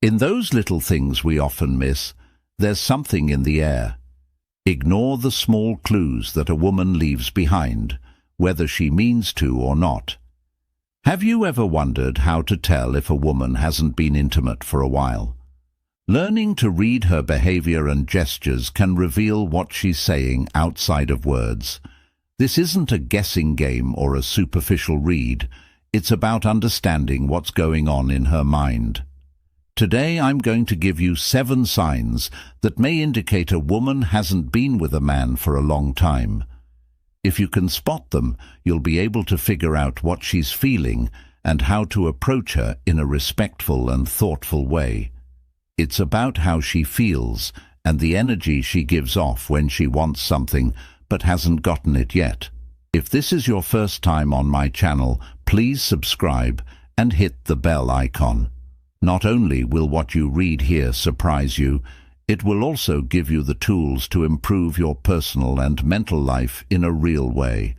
In those little things we often miss, there's something in the air. Ignore the small clues that a woman leaves behind, whether she means to or not. Have you ever wondered how to tell if a woman hasn't been intimate for a while? Learning to read her behaviour and gestures can reveal what she's saying outside of words. This isn't a guessing game or a superficial read. It's about understanding what's going on in her mind. Today I'm going to give you 7 signs that may indicate a woman hasn't been with a man for a long time. If you can spot them, you'll be able to figure out what she's feeling and how to approach her in a respectful and thoughtful way. It's about how she feels and the energy she gives off when she wants something but hasn't gotten it yet. If this is your first time on my channel, please subscribe and hit the bell icon. Not only will what you read here surprise you, it will also give you the tools to improve your personal and mental life in a real way.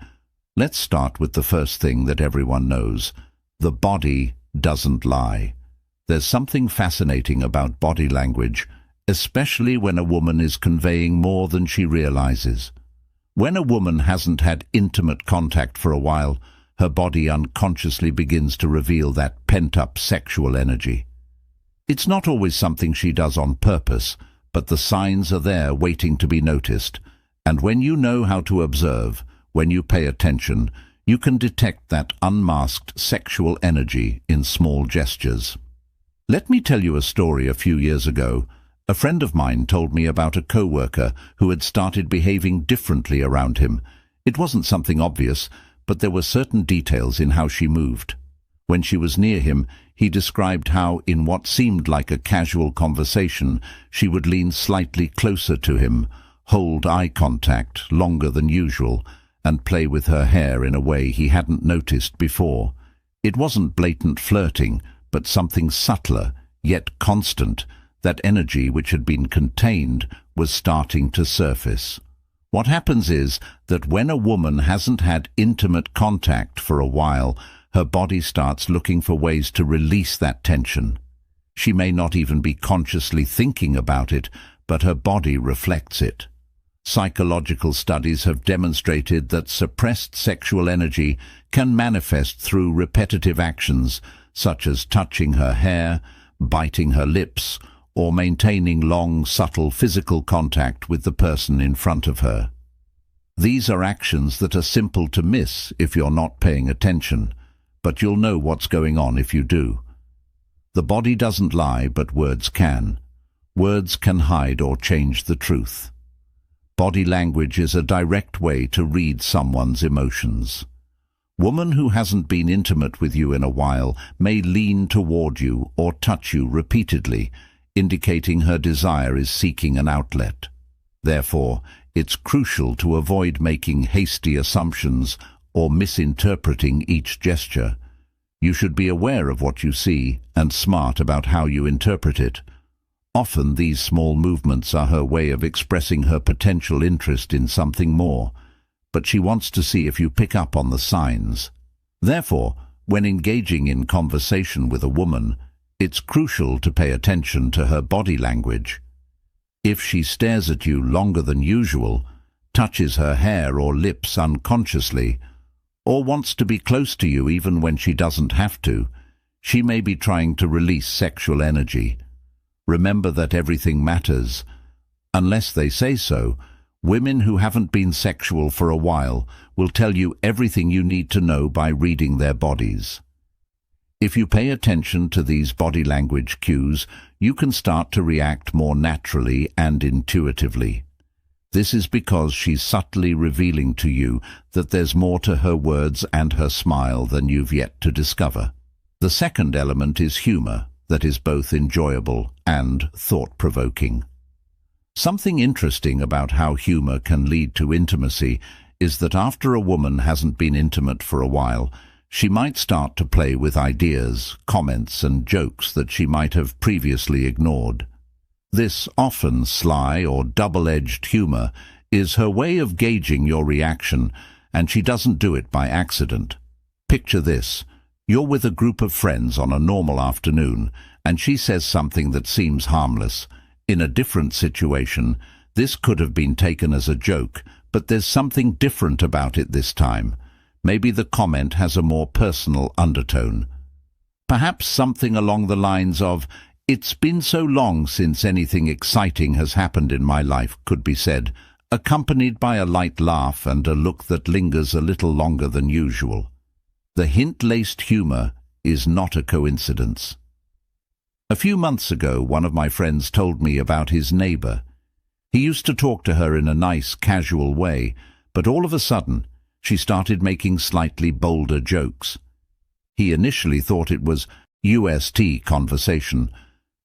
Let's start with the first thing that everyone knows. The body doesn't lie. There's something fascinating about body language, especially when a woman is conveying more than she realizes. When a woman hasn't had intimate contact for a while, her body unconsciously begins to reveal that pent-up sexual energy. It's not always something she does on purpose, but the signs are there waiting to be noticed. And when you know how to observe, when you pay attention, you can detect that unmasked sexual energy in small gestures. Let me tell you a story. A few years ago, a friend of mine told me about a co-worker who had started behaving differently around him. It wasn't something obvious, but there were certain details in how she moved. When she was near him, he described how, in what seemed like a casual conversation, she would lean slightly closer to him, hold eye contact longer than usual, and play with her hair in a way he hadn't noticed before. It wasn't blatant flirting, but something subtler, yet constant. That energy which had been contained was starting to surface. What happens is that when a woman hasn't had intimate contact for a while, her body starts looking for ways to release that tension. She may not even be consciously thinking about it, but her body reflects it. Psychological studies have demonstrated that suppressed sexual energy can manifest through repetitive actions, such as touching her hair, biting her lips, or maintaining long, subtle physical contact with the person in front of her. These are actions that are simple to miss if you're not paying attention, but you'll know what's going on if you do. The body doesn't lie, but words can. Words can hide or change the truth. Body language is a direct way to read someone's emotions. Woman who hasn't been intimate with you in a while may lean toward you or touch you repeatedly, indicating her desire is seeking an outlet. Therefore, it's crucial to avoid making hasty assumptions or misinterpreting each gesture. You should be aware of what you see and smart about how you interpret it. Often these small movements are her way of expressing her potential interest in something more, but she wants to see if you pick up on the signs. Therefore, when engaging in conversation with a woman, it's crucial to pay attention to her body language. If she stares at you longer than usual, touches her hair or lips unconsciously, or wants to be close to you even when she doesn't have to, she may be trying to release sexual energy. Remember that everything matters. Unless they say so, women who haven't been sexual for a while will tell you everything you need to know by reading their bodies. If you pay attention to these body language cues, you can start to react more naturally and intuitively. This is because she's subtly revealing to you that there's more to her words and her smile than you've yet to discover. The second element is humor, that is both enjoyable and thought-provoking. Something interesting about how humor can lead to intimacy is that after a woman hasn't been intimate for a while, she might start to play with ideas, comments, and jokes that she might have previously ignored. This often sly or double-edged humor is her way of gauging your reaction, and she doesn't do it by accident. Picture this. You're with a group of friends on a normal afternoon, and she says something that seems harmless. In a different situation, this could have been taken as a joke, but there's something different about it this time. Maybe the comment has a more personal undertone. Perhaps something along the lines of, "It's been so long since anything exciting has happened in my life," could be said, accompanied by a light laugh and a look that lingers a little longer than usual. The hint-laced humour is not a coincidence. A few months ago, one of my friends told me about his neighbour. He used to talk to her in a nice, casual way, but all of a sudden, she started making slightly bolder jokes. He initially thought it was UST conversation,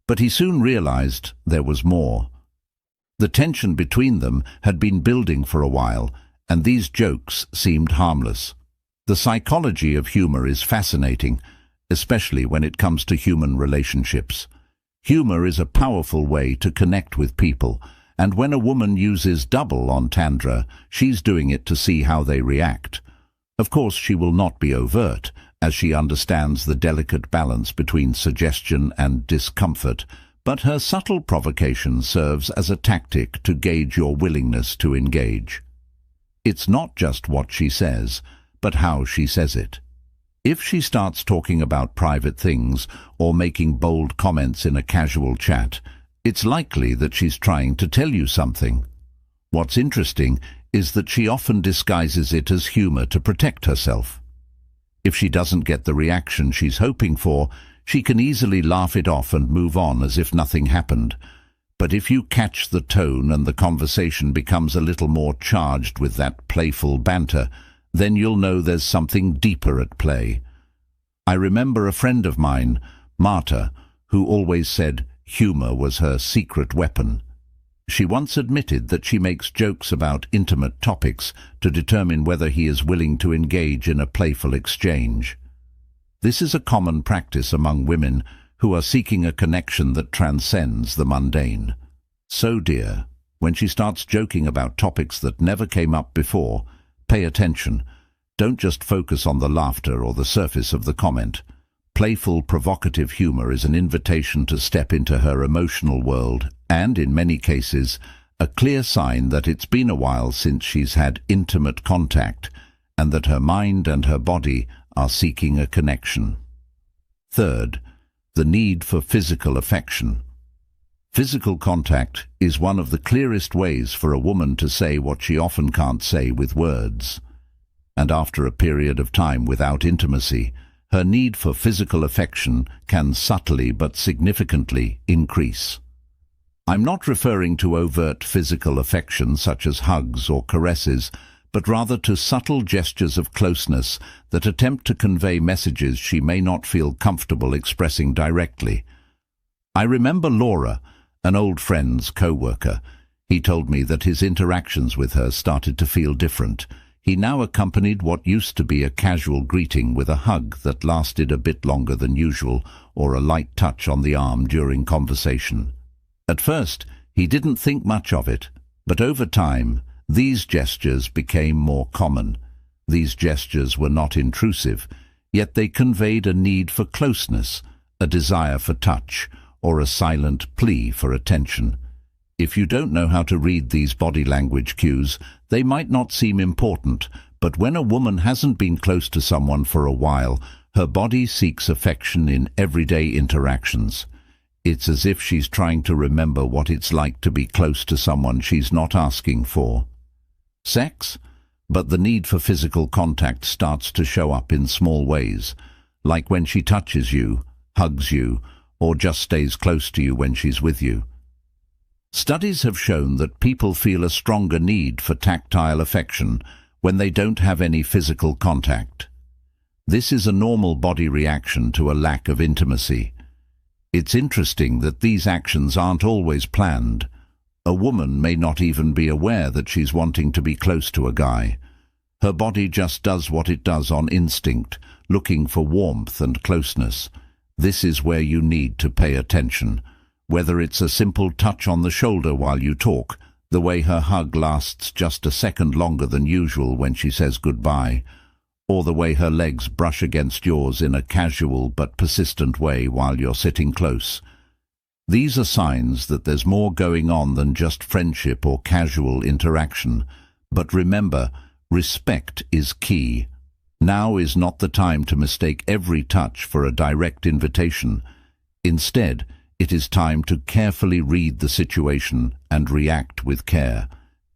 but he soon realized there was more. The tension between them had been building for a while, and these jokes seemed harmless. The psychology of humor is fascinating, especially when it comes to human relationships. Humor is a powerful way to connect with people, and when a woman uses double entendre, she's doing it to see how they react. Of course, she will not be overt, as she understands the delicate balance between suggestion and discomfort, but her subtle provocation serves as a tactic to gauge your willingness to engage. It's not just what she says, but how she says it. If she starts talking about private things or making bold comments in a casual chat, it's likely that she's trying to tell you something. What's interesting is that she often disguises it as humor to protect herself. If she doesn't get the reaction she's hoping for, she can easily laugh it off and move on as if nothing happened. But if you catch the tone and the conversation becomes a little more charged with that playful banter, then you'll know there's something deeper at play. I remember a friend of mine, Marta, who always said humor was her secret weapon. She once admitted that she makes jokes about intimate topics to determine whether he is willing to engage in a playful exchange. This is a common practice among women who are seeking a connection that transcends the mundane. So, dear, when she starts joking about topics that never came up before, pay attention. Don't just focus on the laughter or the surface of the comment. Playful, provocative humor is an invitation to step into her emotional world and, in many cases, a clear sign that it's been a while since she's had intimate contact and that her mind and her body are seeking a connection. Third, the need for physical affection. Physical contact is one of the clearest ways for a woman to say what she often can't say with words. And after a period of time without intimacy, her need for physical affection can subtly but significantly increase. I'm not referring to overt physical affection such as hugs or caresses, but rather to subtle gestures of closeness that attempt to convey messages she may not feel comfortable expressing directly. I remember Laura, an old friend's co-worker. He told me that his interactions with her started to feel different. He now accompanied what used to be a casual greeting with a hug that lasted a bit longer than usual, or a light touch on the arm during conversation. At first, he didn't think much of it, but over time, these gestures became more common. These gestures were not intrusive, yet they conveyed a need for closeness, a desire for touch, or a silent plea for attention. If you don't know how to read these body language cues, they might not seem important, but when a woman hasn't been close to someone for a while, her body seeks affection in everyday interactions. It's as if she's trying to remember what it's like to be close to someone she's not asking for. Sex? But the need for physical contact starts to show up in small ways, like when she touches you, hugs you, or just stays close to you when she's with you. Studies have shown that people feel a stronger need for tactile affection when they don't have any physical contact. This is a normal body reaction to a lack of intimacy. It's interesting that these actions aren't always planned. A woman may not even be aware that she's wanting to be close to a guy. Her body just does what it does on instinct, looking for warmth and closeness. This is where you need to pay attention. Whether it's a simple touch on the shoulder while you talk, the way her hug lasts just a second longer than usual when she says goodbye, or the way her legs brush against yours in a casual but persistent way while you're sitting close. These are signs that there's more going on than just friendship or casual interaction. But remember, respect is key. Now is not the time to mistake every touch for a direct invitation. Instead, it is time to carefully read the situation and react with care.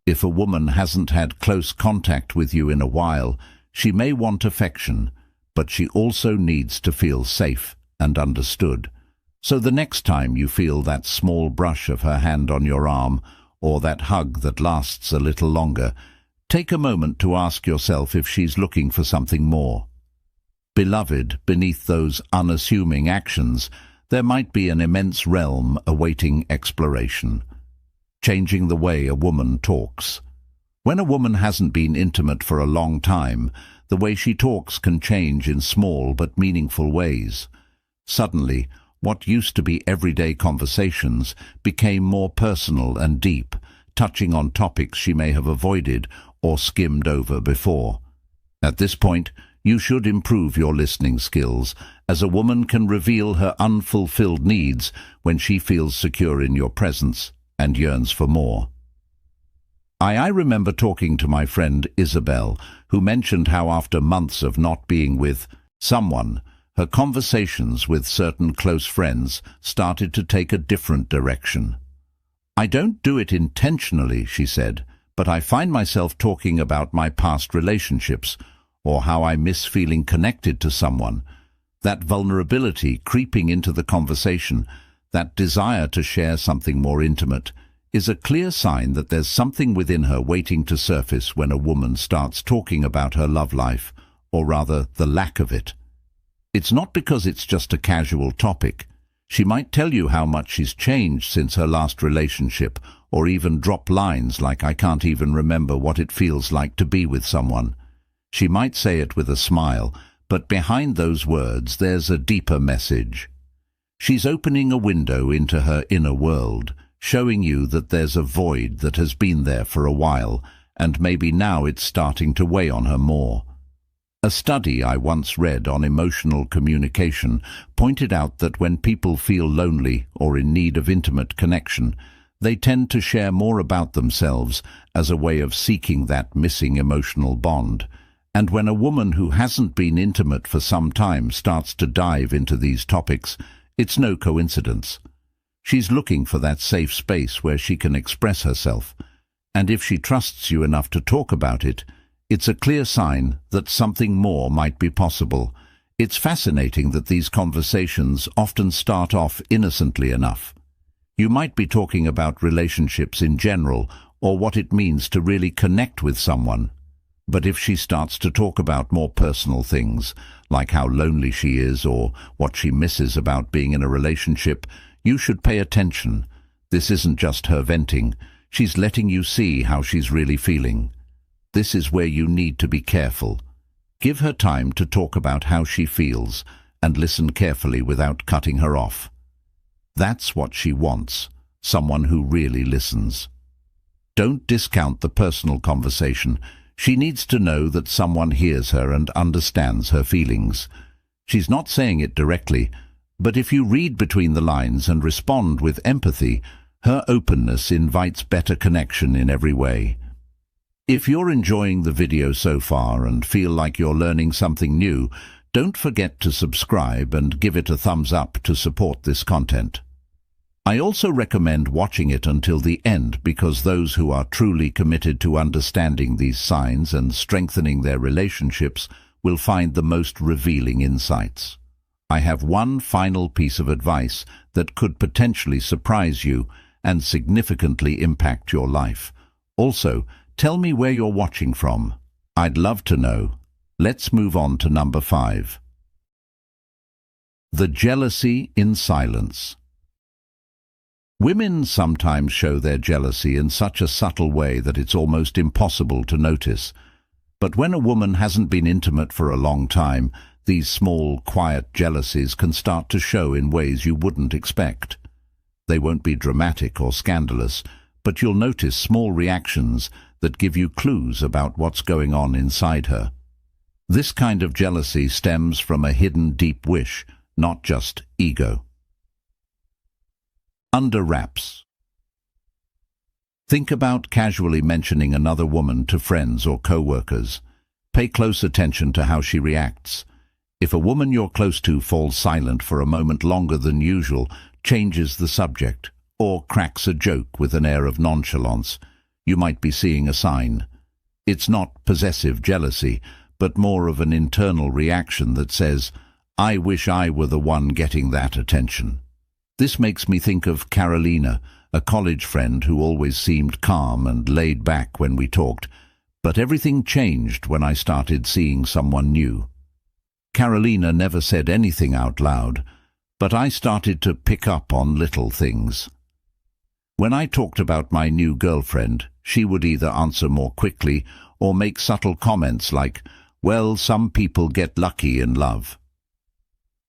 If a woman hasn't had close contact with you in a while, she may want affection, but she also needs to feel safe and understood. So the next time you feel that small brush of her hand on your arm, or that hug that lasts a little longer, take a moment to ask yourself if she's looking for something more. Beloved, beneath those unassuming actions, there might be an immense realm awaiting exploration. Changing the way a woman talks. When a woman hasn't been intimate for a long time, the way she talks can change in small but meaningful ways. Suddenly, what used to be everyday conversations became more personal and deep, touching on topics she may have avoided or skimmed over before. At this point, you should improve your listening skills, as a woman can reveal her unfulfilled needs when she feels secure in your presence and yearns for more. I remember talking to my friend Isabel, who mentioned how after months of not being with someone, her conversations with certain close friends started to take a different direction. I don't do it intentionally, she said, but I find myself talking about my past relationships, or how I miss feeling connected to someone. That vulnerability creeping into the conversation, that desire to share something more intimate, is a clear sign that there's something within her waiting to surface when a woman starts talking about her love life, or rather the lack of it. It's not because it's just a casual topic. She might tell you how much she's changed since her last relationship, or even drop lines like, "I can't even remember what it feels like to be with someone." She might say it with a smile, but behind those words there's a deeper message. She's opening a window into her inner world, showing you that there's a void that has been there for a while, and maybe now it's starting to weigh on her more. A study I once read on emotional communication pointed out that when people feel lonely or in need of intimate connection, they tend to share more about themselves as a way of seeking that missing emotional bond. And when a woman who hasn't been intimate for some time starts to dive into these topics, it's no coincidence. She's looking for that safe space where she can express herself, and if she trusts you enough to talk about it, it's a clear sign that something more might be possible. It's fascinating that these conversations often start off innocently enough. You might be talking about relationships in general, or what it means to really connect with someone. But if she starts to talk about more personal things, like how lonely she is or what she misses about being in a relationship, you should pay attention. This isn't just her venting. She's letting you see how she's really feeling. This is where you need to be careful. Give her time to talk about how she feels and listen carefully without cutting her off. That's what she wants, someone who really listens. Don't discount the personal conversation. She needs to know that someone hears her and understands her feelings. She's not saying it directly, but if you read between the lines and respond with empathy, her openness invites better connection in every way. If you're enjoying the video so far and feel like you're learning something new, don't forget to subscribe and give it a thumbs up to support this content. I also recommend watching it until the end, because those who are truly committed to understanding these signs and strengthening their relationships will find the most revealing insights. I have one final piece of advice that could potentially surprise you and significantly impact your life. Also, tell me where you're watching from. I'd love to know. Let's move on to number 5. The jealousy in silence. Women sometimes show their jealousy in such a subtle way that it's almost impossible to notice. But when a woman hasn't been intimate for a long time, these small, quiet jealousies can start to show in ways you wouldn't expect. They won't be dramatic or scandalous, but you'll notice small reactions that give you clues about what's going on inside her. This kind of jealousy stems from a hidden deep wish, not just ego. Under wraps. Think about casually mentioning another woman to friends or co-workers. Pay close attention to how she reacts. If a woman you're close to falls silent for a moment longer than usual, changes the subject, or cracks a joke with an air of nonchalance, you might be seeing a sign. It's not possessive jealousy, but more of an internal reaction that says, "I wish I were the one getting that attention." This makes me think of Carolina, a college friend who always seemed calm and laid back when we talked, but everything changed when I started seeing someone new. Carolina never said anything out loud, but I started to pick up on little things. When I talked about my new girlfriend, she would either answer more quickly or make subtle comments like, "Well, some people get lucky in love."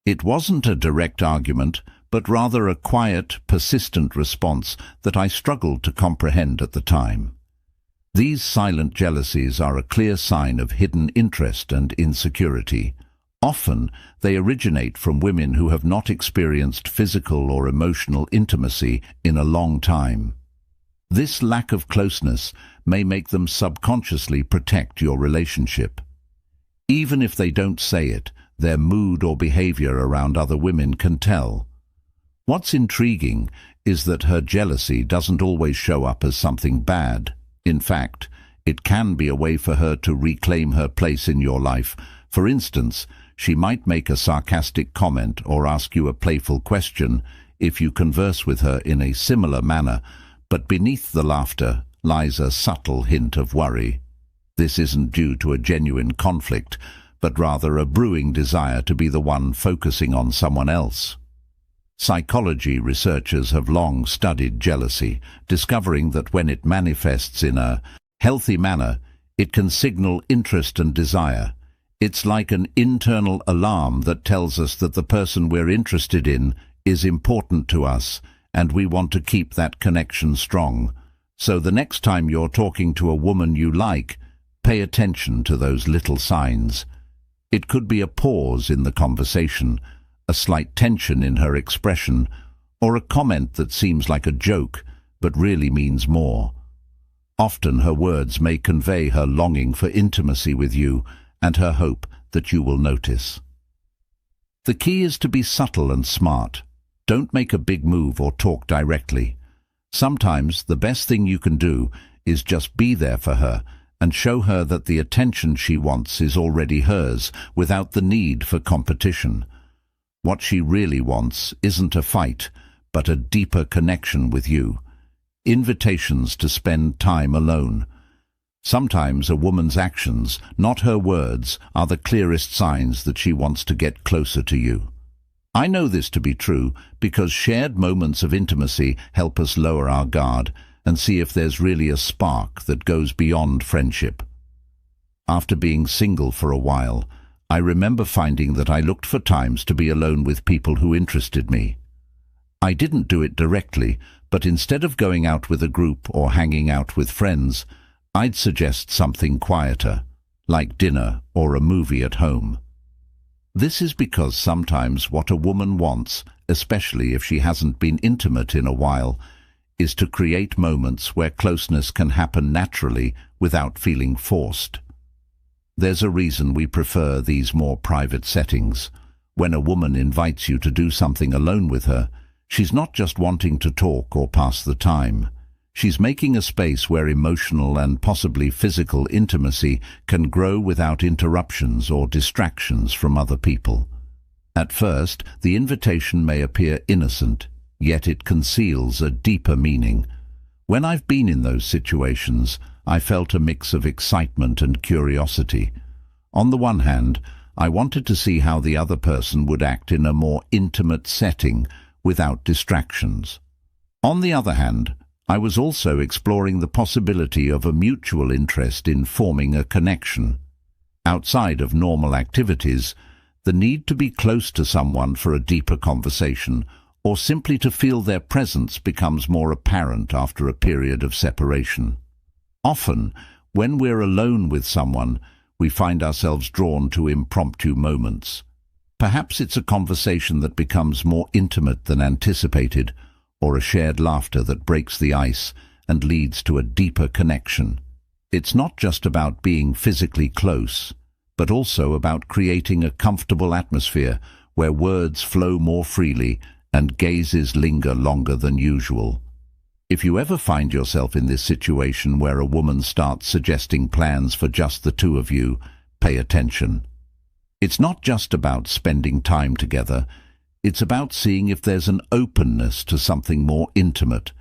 It wasn't a direct argument, but rather a quiet, persistent response that I struggled to comprehend at the time. These silent jealousies are a clear sign of hidden interest and insecurity. Often, they originate from women who have not experienced physical or emotional intimacy in a long time. This lack of closeness may make them subconsciously protect your relationship. Even if they don't say it, their mood or behavior around other women can tell. What's intriguing is that her jealousy doesn't always show up as something bad. In fact, it can be a way for her to reclaim her place in your life. For instance, she might make a sarcastic comment or ask you a playful question if you converse with her in a similar manner, but beneath the laughter lies a subtle hint of worry. This isn't due to a genuine conflict, but rather a brewing desire to be the one focusing on someone else. Psychology researchers have long studied jealousy, discovering that when it manifests in a healthy manner, it can signal interest and desire. It's like an internal alarm that tells us that the person we're interested in is important to us, and we want to keep that connection strong. So the next time you're talking to a woman you like, pay attention to those little signs. It could be a pause in the conversation, a slight tension in her expression, or a comment that seems like a joke but really means more. Often her words may convey her longing for intimacy with you and her hope that you will notice. The key is to be subtle and smart. Don't make a big move or talk directly. Sometimes the best thing you can do is just be there for her and show her that the attention she wants is already hers without the need for competition. What she really wants isn't a fight, but a deeper connection with you. Invitations to spend time alone. Sometimes a woman's actions, not her words, are the clearest signs that she wants to get closer to you. I know this to be true because shared moments of intimacy help us lower our guard and see if there's really a spark that goes beyond friendship. After being single for a while, I remember finding that I looked for times to be alone with people who interested me. I didn't do it directly, but instead of going out with a group or hanging out with friends, I'd suggest something quieter, like dinner or a movie at home. This is because sometimes what a woman wants, especially if she hasn't been intimate in a while, is to create moments where closeness can happen naturally without feeling forced. There's a reason we prefer these more private settings. When a woman invites you to do something alone with her, she's not just wanting to talk or pass the time. She's making a space where emotional and possibly physical intimacy can grow without interruptions or distractions from other people. At first, the invitation may appear innocent, yet it conceals a deeper meaning. When I've been in those situations, I felt a mix of excitement and curiosity. On the one hand, I wanted to see how the other person would act in a more intimate setting without distractions. On the other hand, I was also exploring the possibility of a mutual interest in forming a connection. Outside of normal activities, the need to be close to someone for a deeper conversation or simply to feel their presence becomes more apparent after a period of separation. Often, when we're alone with someone, we find ourselves drawn to impromptu moments. Perhaps it's a conversation that becomes more intimate than anticipated, or a shared laughter that breaks the ice and leads to a deeper connection. It's not just about being physically close, but also about creating a comfortable atmosphere where words flow more freely and gazes linger longer than usual. If you ever find yourself in this situation where a woman starts suggesting plans for just the two of you, pay attention. It's not just about spending time together, it's about seeing if there's an openness to something more intimate.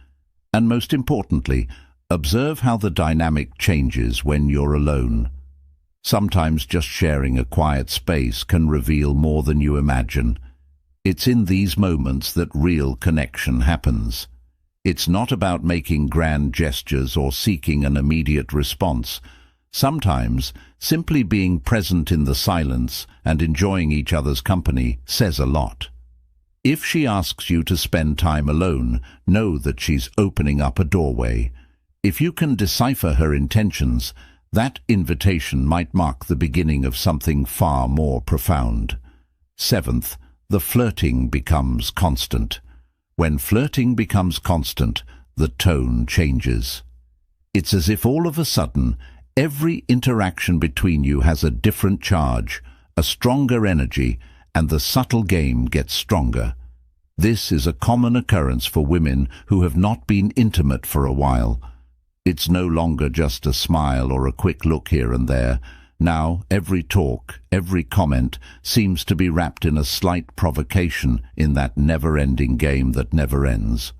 And most importantly, observe how the dynamic changes when you're alone. Sometimes just sharing a quiet space can reveal more than you imagine. It's in these moments that real connection happens. It's not about making grand gestures or seeking an immediate response. Sometimes, simply being present in the silence and enjoying each other's company says a lot. If she asks you to spend time alone, know that she's opening up a doorway. If you can decipher her intentions, that invitation might mark the beginning of something far more profound. Seventh, the flirting becomes constant. When flirting becomes constant, the tone changes. It's as if all of a sudden, every interaction between you has a different charge, a stronger energy, and the subtle game gets stronger. This is a common occurrence for women who have not been intimate for a while. It's no longer just a smile or a quick look here and there. Now, every talk, every comment seems to be wrapped in a slight provocation in that never-ending game that never ends.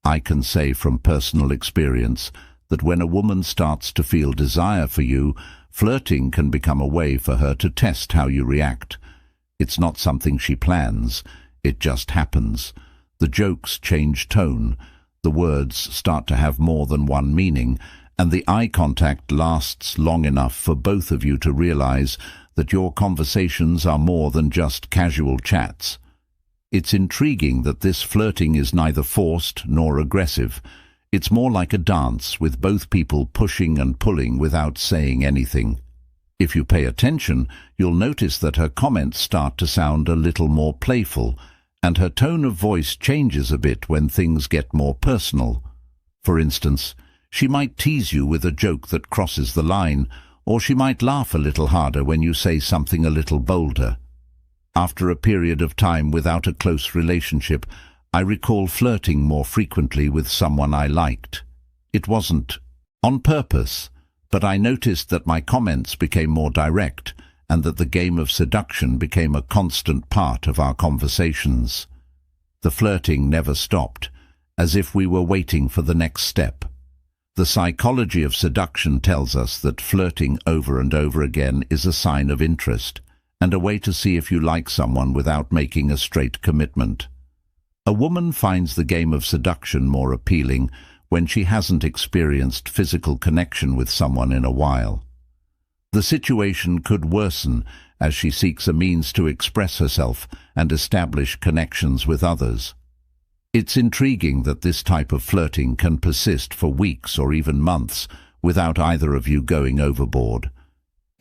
I can say from personal experience that when a woman starts to feel desire for you, flirting can become a way for her to test how you react. It's not something she plans, it just happens. The jokes change tone, the words start to have more than one meaning, and the eye contact lasts long enough for both of you to realize that your conversations are more than just casual chats. It's intriguing that this flirting is neither forced nor aggressive. It's more like a dance, with both people pushing and pulling without saying anything. If you pay attention, you'll notice that her comments start to sound a little more playful, and her tone of voice changes a bit when things get more personal. For instance, she might tease you with a joke that crosses the line, or she might laugh a little harder when you say something a little bolder. After a period of time without a close relationship, I recall flirting more frequently with someone I liked. It wasn't on purpose, but I noticed that my comments became more direct and that the game of seduction became a constant part of our conversations. The flirting never stopped, as if we were waiting for the next step. The psychology of seduction tells us that flirting over and over again is a sign of interest, and a way to see if you like someone without making a straight commitment. A woman finds the game of seduction more appealing when she hasn't experienced physical connection with someone in a while. The situation could worsen as she seeks a means to express herself and establish connections with others. It's intriguing that this type of flirting can persist for weeks or even months without either of you going overboard.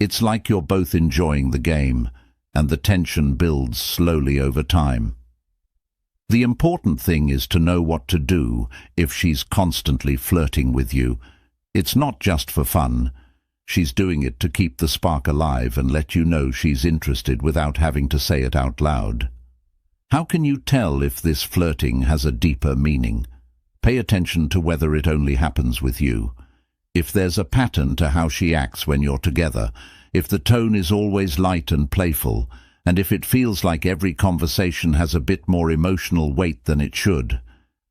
It's like you're both enjoying the game, and the tension builds slowly over time. The important thing is to know what to do if she's constantly flirting with you. It's not just for fun. She's doing it to keep the spark alive and let you know she's interested without having to say it out loud. How can you tell if this flirting has a deeper meaning? Pay attention to whether it only happens with you. If there's a pattern to how she acts when you're together, if the tone is always light and playful, and if it feels like every conversation has a bit more emotional weight than it should,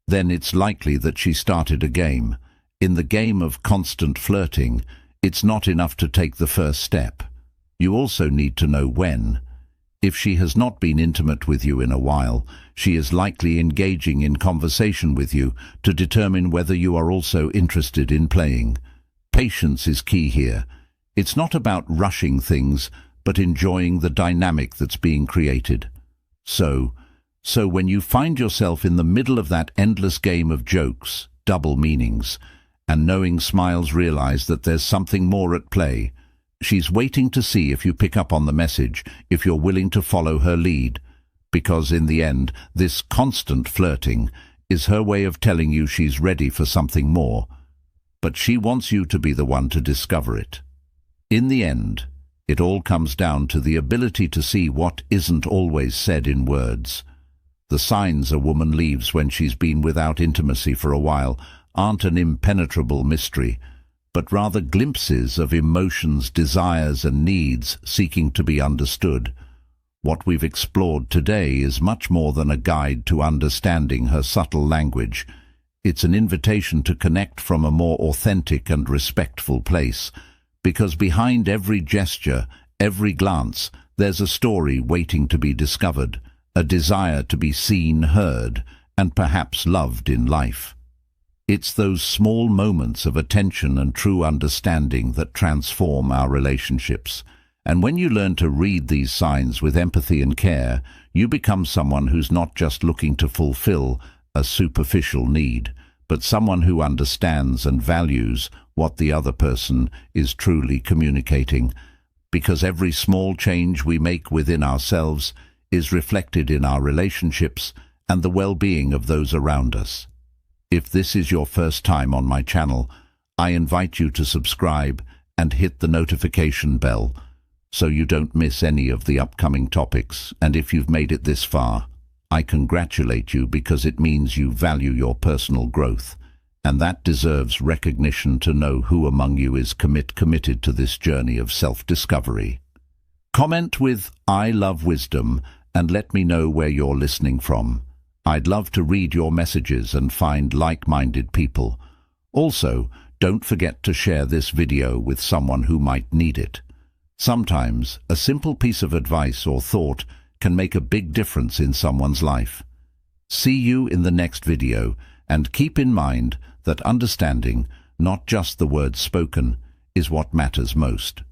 then it's likely that she started a game. In the game of constant flirting, it's not enough to take the first step. You also need to know when. If she has not been intimate with you in a while, she is likely engaging in conversation with you to determine whether you are also interested in playing. Patience is key here. It's not about rushing things, but enjoying the dynamic that's being created. So when you find yourself in the middle of that endless game of jokes, double meanings, and knowing smiles realize that there's something more at play, She's waiting to see if you pick up on the message, if you're willing to follow her lead. Because in the end, this constant flirting is her way of telling you she's ready for something more. But she wants you to be the one to discover it. In the end, it all comes down to the ability to see what isn't always said in words. The signs a woman leaves when she's been without intimacy for a while aren't an impenetrable mystery, but rather glimpses of emotions, desires and needs seeking to be understood. What we've explored today is much more than a guide to understanding her subtle language. It's an invitation to connect from a more authentic and respectful place, because behind every gesture, every glance, there's a story waiting to be discovered, a desire to be seen, heard, and perhaps loved in life. It's those small moments of attention and true understanding that transform our relationships. And when you learn to read these signs with empathy and care, you become someone who's not just looking to fulfill a superficial need, but someone who understands and values what the other person is truly communicating. Because every small change we make within ourselves is reflected in our relationships and the well-being of those around us. If this is your first time on my channel, I invite you to subscribe and hit the notification bell so you don't miss any of the upcoming topics. And if you've made it this far, I congratulate you, because it means you value your personal growth, and that deserves recognition to know who among you is committed to this journey of self-discovery. Comment with "I love wisdom" and let me know where you're listening from. I'd love to read your messages and find like-minded people. Also, don't forget to share this video with someone who might need it. Sometimes, a simple piece of advice or thought can make a big difference in someone's life. See you in the next video, and keep in mind that understanding, not just the words spoken, is what matters most.